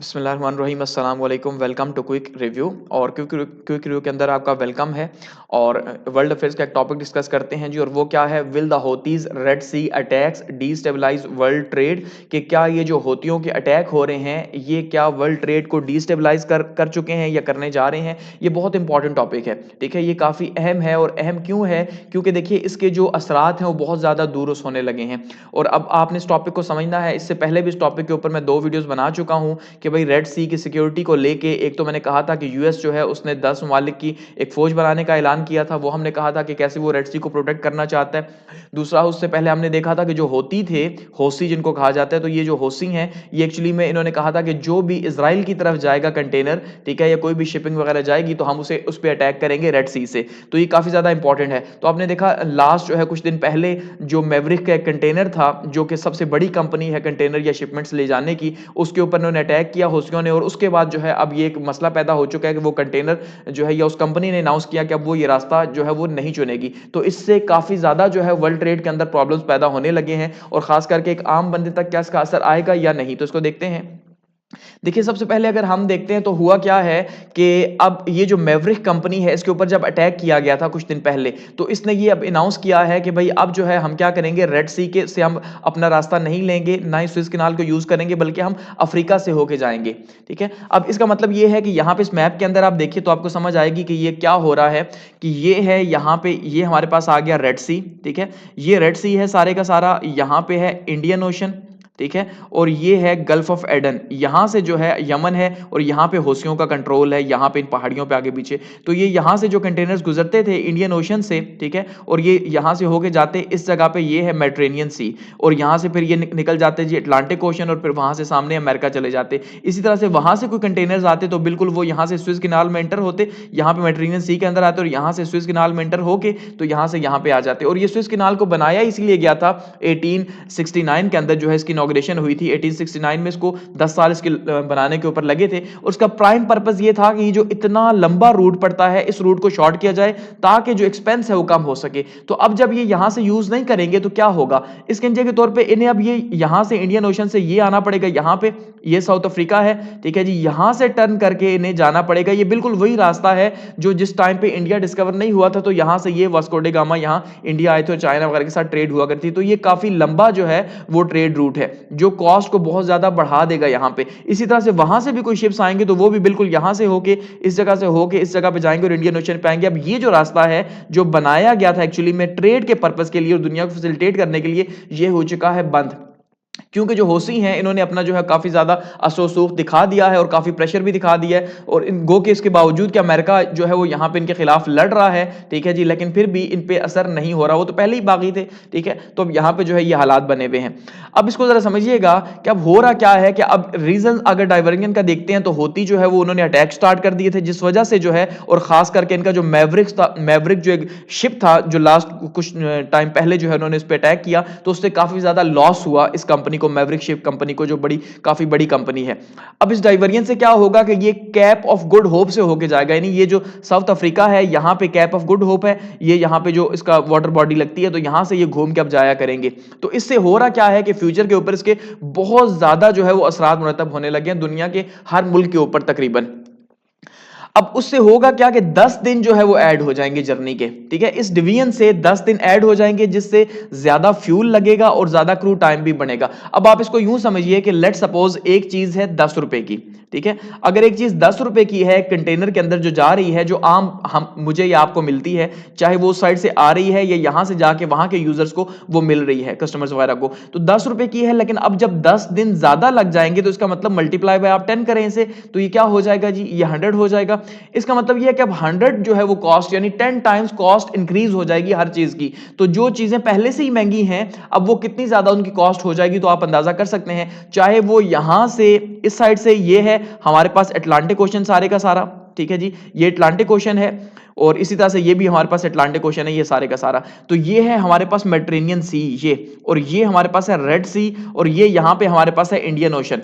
बिस्मिल्लाहिर्रहमानिर्रहीम अस्सलाम वालेकुम वेलकम टू क्विक रिव्यू। और क्विक रिव्यू के अंदर आपका वेलकम है। और वर्ल्ड अफेयर्स का एक टॉपिक डिस्कस करते हैं जी, और वो क्या है, will the Houthis Red Sea attacks destabilise world trade. कि क्या ये जो होतियों के अटैक हो रहे हैं ये क्या वर्ल्ड ट्रेड को डीस्टेबलाइज कर चुके हैं या करने जा रहे हैं। ये बहुत इंपॉर्टेंट टॉपिक है, ठीक है। ये काफ़ी अहम है, और अहम क्यों है, क्योंकि देखिए इसके जो असरात हैं वो बहुत ज़्यादा दूर होने लगे हैं। और अब आपने इस टॉपिक को समझना है। इससे पहले भी इस टॉपिक के ऊपर मैं 2 वीडियोस बना चुका हूं कि भाई रेड सी की सिक्योरिटी को लेके, एक तो मैंने कहा था कि यूएस जो है उसने 10 ममालिक की एक फौज बनाने का ऐलान किया था, वो हमने कहा था कि कैसे वो रेड सी को प्रोटेक्ट करना चाहता है। दूसरा, उससे पहले हमने देखा था कि जो होती थे, होसी जिनको कहा जाता है, तो ये जो होसी हैं ये एक्चुअली में इन्होंने कहा था कि जो भी इसराइल की तरफ जाएगा कंटेनर, ठीक है, या कोई भी शिपिंग वगैरह जाएगी तो हम उसे उस पर अटैक करेंगे रेड सी से। तो ये काफ़ी ज़्यादा इंपॉर्टेंट है। तो आपने देखा लास्ट जो है कुछ दिन पहले जो मैवरिक का एक कंटेनर था, जो कि सबसे बड़ी कंपनी है कंटेनर या शिपमेंट्स ले जाने की, उसके ऊपर उन्होंने अटैक किया होसियों ने। और उसके बाद जो है अब ये एक मसला पैदा हो चुका है कि वो कंटेनर जो है, या उस कंपनी ने अनाउंस किया कि अब वो ये रास्ता जो है वो नहीं चुनेगी। तो इससे काफ़ी ज़्यादा जो है वर्ल्ड ट्रेड के अंदर प्रॉब्लम्स पैदा होने लगे हैं, और खास करके एक आम बंदे तक क्या इसका असर आएगा या नहीं, तो इसको देखते हैं। देखिए सबसे पहले अगर हम देखते हैं तो हुआ क्या है कि अब ये जो मैवरिक कंपनी है इसके ऊपर जब अटैक किया गया था कुछ दिन पहले, तो इसने ये अब अनाउंस किया है कि भाई अब जो है हम क्या करेंगे, रेड सी के से हम अपना रास्ता नहीं लेंगे, ना ही स्विस कैनाल को यूज करेंगे, बल्कि हम अफ्रीका से होके जाएंगे। ठीक है, अब इसका मतलब ये है कि यहाँ पे इस मैप के अंदर आप देखिए तो आपको समझ आएगी कि ये क्या हो रहा है। कि ये है यहाँ पे, ये हमारे पास आ गया रेड सी, ठीक है। ये रेड सी है सारे का सारा, यहाँ पे है इंडियन ओशन, ठीक है। और ये है गल्फ ऑफ एडन, यहां से जो है यमन है, और यहां पे होसियों का कंट्रोल है, यहां पे इन पहाड़ियों पे आगे पीछे। तो ये यहां से जो कंटेनर्स गुजरते थे इंडियन ओशन से, ठीक है, और ये यहां से होके जाते इस जगह पे, ये है मेडिटेरेनियन सी, और यहां से फिर ये निकल जाते जी अटलांटिक ओशन, और फिर वहां से सामने अमेरिका चले जाते। इसी तरह से वहां से कोई कंटेनर्स आते तो बिल्कुल वो यहां से स्विस कैनाल में एंटर होते, यहां पे मेडिटेरेनियन सी के अंदर आते, और यहां से स्विस कैनाल में एंटर होके तो यहां से यहां पे आ जाते। और ये स्विस कैनाल को बनाया इसलिए गया था 1869 के अंदर, जो है इसकी इनॉग्रेशन हुई थी 1869 में। इसको 10 साल इसके बनाने के ऊपर लगे थे, और उसका प्राइम पर्पस ये था कि ये जो इतना लंबा रूट पड़ता है इस रूट को शॉर्ट किया जाए ताकि जो एक्सपेंस है वो कम हो सके। तो अब जब ये यहां से यूज नहीं करेंगे तो क्या होगा, इसके इंजन के तौर पे इन्हें अब ये यहां से इंडियन ओशन से ये आना पड़ेगा यहां पे, ये साउथ अफ्रीका है, ठीक है जी, यहां से टर्न करके इन्हें जाना पड़ेगा। ये बिल्कुल वही रास्ता है जो जिस टाइम पे इंडिया डिस्कवर नहीं हुआ था, तो यहां से ये वास्को डे गामा यहां इंडिया आए थे और चाइना वगैरह के साथ ट्रेड हुआ करती। तो ये काफी लंबा जो है वो ट्रेड रूट है जो कॉस्ट को बहुत ज्यादा बढ़ा देगा यहां पे। इसी तरह से वहां से भी कोई शिप्स आएंगे तो वो भी बिल्कुल यहां से होके इस जगह से होके इस जगह पे जाएंगे और इंडियन ओशन पे आएंगे। अब ये जो रास्ता है जो बनाया गया था एक्चुअली में ट्रेड के पर्पस के लिए और दुनिया को फैसिलिटेट करने के लिए, ये हो चुका है बंद। क्योंकि जो होसी हैं इन्होंने अपना जो है काफी ज्यादा असोसूख दिखा दिया है और काफी प्रेशर भी दिखा दिया है। और इन गो के इसके बावजूद कि अमेरिका जो है वो यहाँ पे इनके खिलाफ लड़ रहा है, ठीक है जी, लेकिन फिर भी इन पे असर नहीं हो रहा, वो तो पहले ही बागी थे, ठीक है। तो अब यहाँ पे जो है ये हालात बने हुए हैं। अब इसको जरा समझिएगा कि अब हो रहा क्या है, कि अब रीजन अगर डाइवर्जन का देखते हैं तो होती जो है वो उन्होंने अटैक स्टार्ट कर दिए थे, जिस वजह से जो है, और खास करके इनका जो मैवरिक था, मैवरिक जो एक शिप था जो लास्ट कुछ टाइम पहले जो है उन्होंने इस पर अटैक किया, तो उससे काफी ज्यादा लॉस हुआ इस कंपनी को, मैवरिक शिप कंपनी को, जो काफी बड़ी कंपनी है। अब इस डाइवर्जन से क्या होगा कि ये कैप ऑफ गुड होप से होके जाएगा, यानी ये जो साउथ अफ्रीका है यहाँ पे कैप ऑफ गुड होप है, ये यहाँ पे जो इसका वाटर बॉडी लगती है, तो यहां से ये घूम के अब जाया करेंगे। तो इससे हो रहा क्या है कि फ्यूचर के ऊपर इसके बहुत ज्यादा जो है वो असरात मुरतब होने लगे हैं दुनिया के हर मुल्क के ऊपर तकरीबन। अब उससे होगा क्या कि 10 दिन जो है वो ऐड हो जाएंगे जर्नी के, ठीक है। इस डिवीजन से 10 दिन ऐड हो जाएंगे, जिससे ज्यादा फ्यूल लगेगा और ज्यादा क्रू टाइम भी बनेगा। अब आप इसको यूं समझिए कि लेट सपोज एक चीज है 10 रुपए की, ठीक है। अगर एक चीज 10 रुपए की है, कंटेनर के अंदर जो जा रही है, जो आम हम मुझे या आपको मिलती है, चाहे वो उस साइड से आ रही है या यहां से जाके वहां के यूजर्स को वो मिल रही है, कस्टमर्स वगैरह को, तो 10 रुपए की है। लेकिन अब जब 10 दिन ज्यादा लग जाएंगे तो इसका मतलब मल्टीप्लाई बाय आप 10 करें इसे, तो ये क्या हो जाएगा जी, ये 100 हो जाएगा। इसका मतलब ये है कि अब 100 जो है वो कॉस्ट, यानी 10 टाइम्स कॉस्ट इंक्रीज हो जाएगी हर चीज की। तो जो चीजें पहले से ही महंगी हैं, अब वो कितनी ज्यादा उनकी कॉस्ट हो जाएगी, तो आप अंदाजा कर सकते हैं। चाहे वो यहां से इस साइड से, ये है हमारे पास अटलांटिक ओशन सारे का सारा, ठीक है जी, ये अटलांटिक ओशन है, और इसी तरह से ये भी हमारे पास अटलांटिक ओशन है, ये सारे का सारा। तो ये है हमारे पास मेडिटेरेनियन सी, ये, और ये हमारे पास है रेड सी, और ये यहां पे हमारे पास है इंडियन ओशन।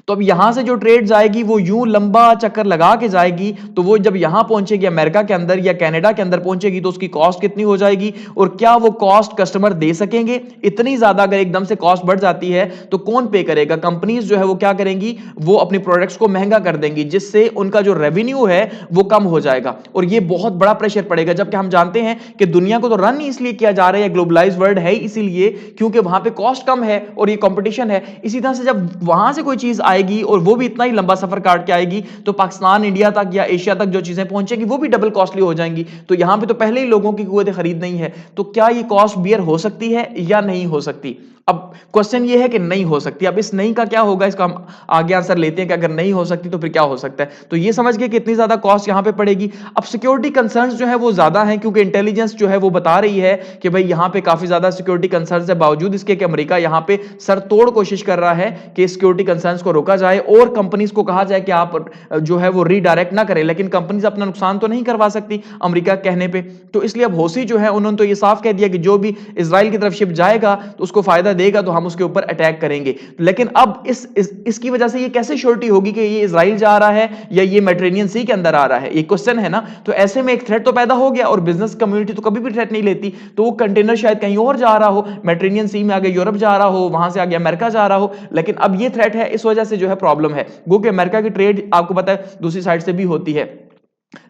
तो अब यहां से जो ट्रेड जाएगी वो यूं लंबा चक्कर लगा के जाएगी, तो वो जब यहां पहुंचेगी अमेरिका के अंदर या कनाडा के अंदर पहुंचेगी तो उसकी कॉस्ट कितनी हो जाएगी, और क्या वो कॉस्ट कस्टमर दे सकेंगे? इतनी ज्यादा अगर एकदम से कॉस्ट बढ़ जाती है तो कौन पे करेगा? कंपनीज जो है वो क्या करेंगी, वो अपनी प्रोडक्ट्स को महंगा कर देंगी, जिससे उनका जो रेवेन्यू है वो कम हो जाएगा, और ये बहुत बड़ा प्रेशर पड़ेगा। जबकि हम जानते हैं कि दुनिया को तो रन इसलिए किया जा रहा है, ग्लोबलाइज्ड वर्ल्ड है इसीलिए क्योंकि वहां पे कॉस्ट कम है और ये कंपटीशन है। इसी तरह से जब वहां से कोई चीज आएगी और वो भी इतना ही लंबा सफर काट के आएगी, तो पाकिस्तान, इंडिया तक या एशिया तक जो चीजें पहुंचेंगी वो भी डबल कॉस्टली हो जाएंगी। तो यहां पे तो पहले ही लोगों की कुव्वत खरीद नहीं है, तो क्या ये कॉस्ट बियर हो सकती है या नहीं हो सकती? अब क्वेश्चन ये है कि नहीं हो सकती। अब इस नहीं का क्या होगा, इसका हम आगे आंसर लेते हैं कि अगर नहीं हो सकती तो फिर क्या हो सकता है। तो ये समझ गए कि इतनी ज्यादा कॉस्ट यहां पे पड़ेगी। अब सिक्योरिटी कंसर्न्स जो है वो ज्यादा हैं, क्योंकि इंटेलिजेंस जो है वो बता रही है कि भाई यहां पे काफी ज्यादा सिक्योरिटी कंसर्न्स है, बावजूद इसके कि अमेरिका यहां पे सरतोड़ कोशिश कर रहा है कि सिक्योरिटी कंसर्न्स को रोका जाए और कंपनीज को कहा जाए कि आप जो है वो रीडायरेक्ट ना करें। लेकिन कंपनीज अपना नुकसान तो नहीं करवा सकती अमेरिका कहने पे, तो इसलिए अब हौसी जो है उन्होंने तो ये साफ कह दिया कि जो भी इजराइल की तरफ शिप जाएगा तो उसको फायदा देगा तो हम उसके ऊपर अटैक करेंगे। लेकिन अब इसकी वजह से ये कैसे श्योरिटी होगी कि ये इजराइल जा रहा है या ये मेडिटेरेनियन सी के अंदर आ रहा है? ये क्वेश्चन है ना। तो ऐसे में एक थ्रेट तो पैदा हो गया, और बिजनेस कम्युनिटी तो कभी भी थ्रेट नहीं लेती, तो वो कंटेनर शायद कहीं और जा रहा हो, मेडिटेरेनियन सी में आगे यूरोप जा रहा हो, वहां से आगे अमेरिका जा रहा हो, लेकिन अब ये थ्रेट है, इस वजह से जो है प्रॉब्लम है। गो कि अमेरिका की ट्रेड आपको पता है दूसरी साइड से भी होती है,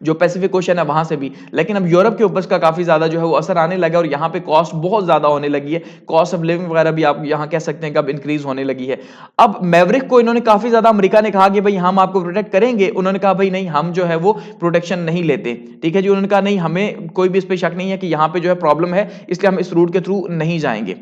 जो पैसिफिक ओशन है वहां से भी, लेकिन अब यूरोप के ऊपर इसका काफी ज्यादा जो है वो असर आने लगा, और यहाँ पे कॉस्ट बहुत ज्यादा होने लगी है। कॉस्ट ऑफ लिविंग वगैरह भी आप यहाँ कह सकते हैं कि अब इंक्रीज होने लगी है। अब मैवरिक को इन्होंने काफी ज्यादा, अमेरिका ने कहा कि भाई हम आपको प्रोटेक्ट करेंगे, उन्होंने कहा भाई नहीं, हम जो है वो प्रोटेक्शन नहीं लेते। ठीक है जी, उन्होंने कहा नहीं, हमें कोई भी इस पर शक नहीं है कि यहाँ पे जो है प्रॉब्लम है, इसलिए हम इस रूट के थ्रू नहीं जाएंगे।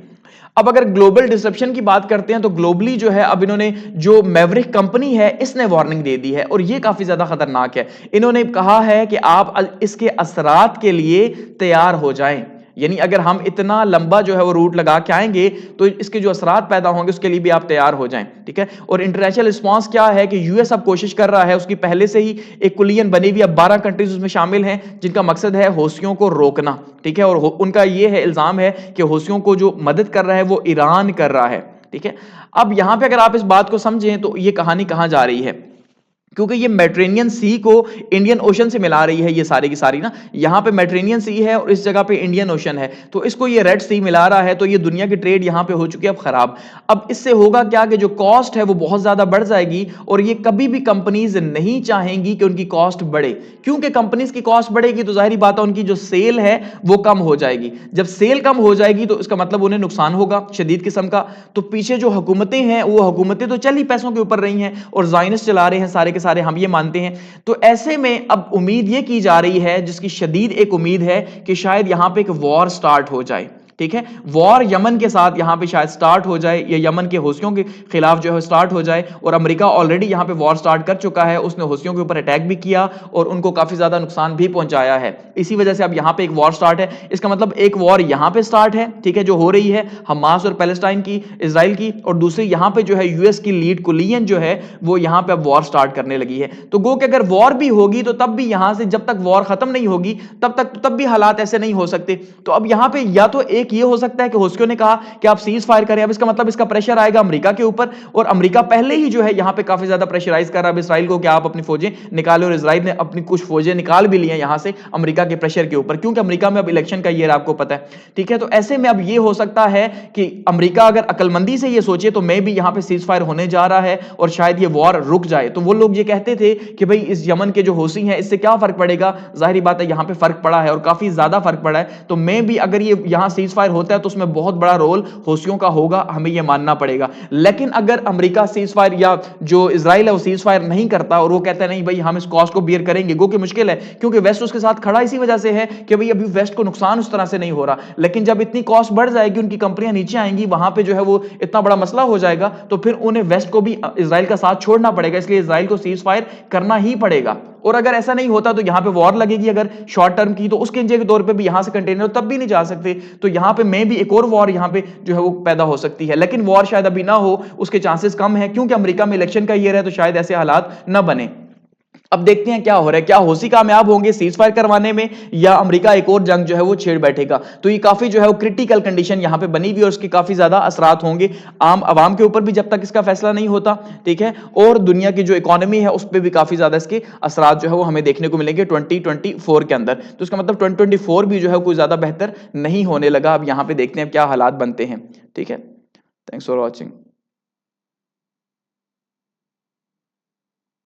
अब अगर ग्लोबल डिसरप्शन की बात करते हैं तो ग्लोबली जो है अब इन्होंने, जो मैवरिक कंपनी है इसने वार्निंग दे दी है, और ये काफी ज्यादा खतरनाक है। इन्होंने कहा है कि आप इसके असरात के लिए तैयार हो जाएं, यानी अगर हम इतना लंबा जो है वो रूट लगा के आएंगे तो इसके जो असरात पैदा होंगे उसके लिए भी आप तैयार हो जाएं। ठीक है, और इंटरनेशनल रिस्पांस क्या है कि यूएस अब कोशिश कर रहा है, उसकी पहले से ही एक कुलियन बनी हुई, अब 12 कंट्रीज उसमें शामिल हैं जिनका मकसद है हौसियों को रोकना। ठीक है, और उनका ये है, इल्जाम है कि हौसियों को जो मदद कर रहा है वो ईरान कर रहा है। ठीक है, अब यहां पे अगर आप इस बात को समझें तो ये कहानी कहां जा रही है, क्योंकि ये मेडिटेरेनियन सी को इंडियन ओशन से मिला रही है, ये सारी की सारी ना, यहाँ पे मेडिटेरेनियन सी है और इस जगह पे इंडियन ओशन है, तो इसको ये रेड सी मिला रहा है, तो ये दुनिया की ट्रेड यहाँ पे हो चुकी है अब खराब। अब इससे होगा क्या कि जो कॉस्ट है वो बहुत ज्यादा बढ़ जाएगी, और ये कभी भी कंपनीज नहीं चाहेंगी कि उनकी कॉस्ट बढ़े, क्योंकि कंपनीज की कॉस्ट बढ़ेगी तो जाहिर बात है उनकी जो सेल है वो कम हो जाएगी। जब सेल कम हो जाएगी तो इसका मतलब उन्हें नुकसान होगा शदीद किस्म का। तो पीछे जो हुकूमतें हैं वो हुकूमतें तो चल ही पैसों के ऊपर रही हैं और जायनिस्ट चला रहे हैं सारे के सारे, हम ये मानते हैं। तो ऐसे में अब उम्मीद ये की जा रही है, जिसकी शदीद एक उम्मीद है कि शायद यहां पे एक वॉर स्टार्ट हो जाए। ठीक है, वॉर यमन के साथ यहां पे शायद स्टार्ट हो जाए, या यमन के हौसियों के खिलाफ जो है स्टार्ट हो जाए, और अमेरिका ऑलरेडी यहां पे वॉर स्टार्ट कर चुका है, उसने हौसियों के ऊपर अटैक भी किया और उनको काफी ज्यादा नुकसान भी पहुंचाया है। इसी वजह से अब यहां पे एक वॉर स्टार्ट है। इसका मतलब एक वॉर यहां पे स्टार्ट है, ठीक है, जो हो रही है हमास और पैलेस्टाइन की, इजराइल की, और दूसरी यहां पे जो है यूएस की लीड कुलियन जो है वो यहां पे अब वॉर स्टार्ट करने लगी है। तो गो कि अगर वॉर भी होगी तो तब भी यहां से, जब तक वॉर खत्म नहीं होगी तब भी हालात ऐसे नहीं हो सकते। तो अब यहां पे या तो एक ये हो सकता है कि हौसियों ने कहा कि आप सीज फायर करें, अब इसका मतलब इसका प्रेशर आएगा अमेरिका के ऊपर, और अमेरिका पहले ही जो है यहां पे काफी ज्यादा प्रेशराइज कर रहा है इसराइल को कि आप अपनी फौजें निकालो, और इसराइल ने अपनी कुछ फौजें निकाल भी ली हैं यहां से अमेरिका के प्रेशर के ऊपर, क्योंकि अमेरिका में अब इलेक्शन का ईयर आपको पता है। ठीक है, तो ऐसे में अब ये हो सकता है कि अमेरिका अगर अकलमंदी से ये सोचे तो मैं भी यहां पे सीज फायर होने जा रहा है और शायद ये वॉर रुक जाए। तो वो लोग ये कहते थे कि भाई इस यमन के जो हौसी हैं इससे क्या फर्क पड़ेगा, जाहिर बात है यहां पे फर्क पड़ा है और काफी ज्यादा फर्क पड़ा है। तो मैं भी, अगर ये यहां सीज फायर होता है तो उसमें बहुत बड़ा रोल हौसियों का होगा, हमें यह मानना पड़ेगा। लेकिन अगर अमेरिका सीज फायर या जो इजराइल है वो सीज फायर नहीं करता और वो कहता है नहीं भाई हम इस कॉस्ट को बियर करेंगे, गो कि मुश्किल है, क्योंकि वेस्ट उसके साथ खड़ा इसी वजह से है कि भाई अभी वेस्ट को नुकसान उस तरह से नहीं हो रहा। लेकिन जब इतनी कॉस्ट बढ़ जाएगी, उनकी कंपनियां नीचे आएंगी, वहां पे जो है वो इतना बड़ा मसला हो जाएगा, तो फिर उन्हें वेस्ट को भी इजराइल का साथ छोड़ना पड़ेगा, इसलिए इजराइल को सीज फायर करना ही पड़ेगा। और अगर ऐसा नहीं होता तो यहां पे वॉर लगेगी अगर शॉर्ट टर्म की, तो उसके के तौर पे भी यहां से कंटेनर तब भी नहीं जा सकते। तो यहां पे मैं भी एक और वॉर यहां पे जो है वो पैदा हो सकती है, लेकिन वॉर शायद अभी ना हो, उसके चांसेस कम है, क्योंकि अमेरिका में इलेक्शन का ईयर है, तो शायद ऐसे हालात ना बने। अब देखते हैं क्या हो रहा है, क्या हौसी कामयाब होंगे सीज फायर करवाने में, या अमेरिका एक और जंग जो है वो छेड़ बैठेगा। तो ये काफी जो है वो क्रिटिकल कंडीशन यहां पे बनी हुई है और उसके काफी ज्यादा असरात होंगे आम आवाम के ऊपर भी जब तक इसका फैसला नहीं होता, ठीक है, और दुनिया की जो इकोनॉमी है उस पर भी काफी ज्यादा इसके असरात जो है वो हमें देखने को मिलेंगे 2024 के अंदर। तो इसका मतलब 2024 भी जो है कोई ज्यादा बेहतर नहीं होने लगा। अब यहां पे देखते हैं क्या हालात बनते हैं। ठीक है, थैंक्स फॉर वॉचिंग।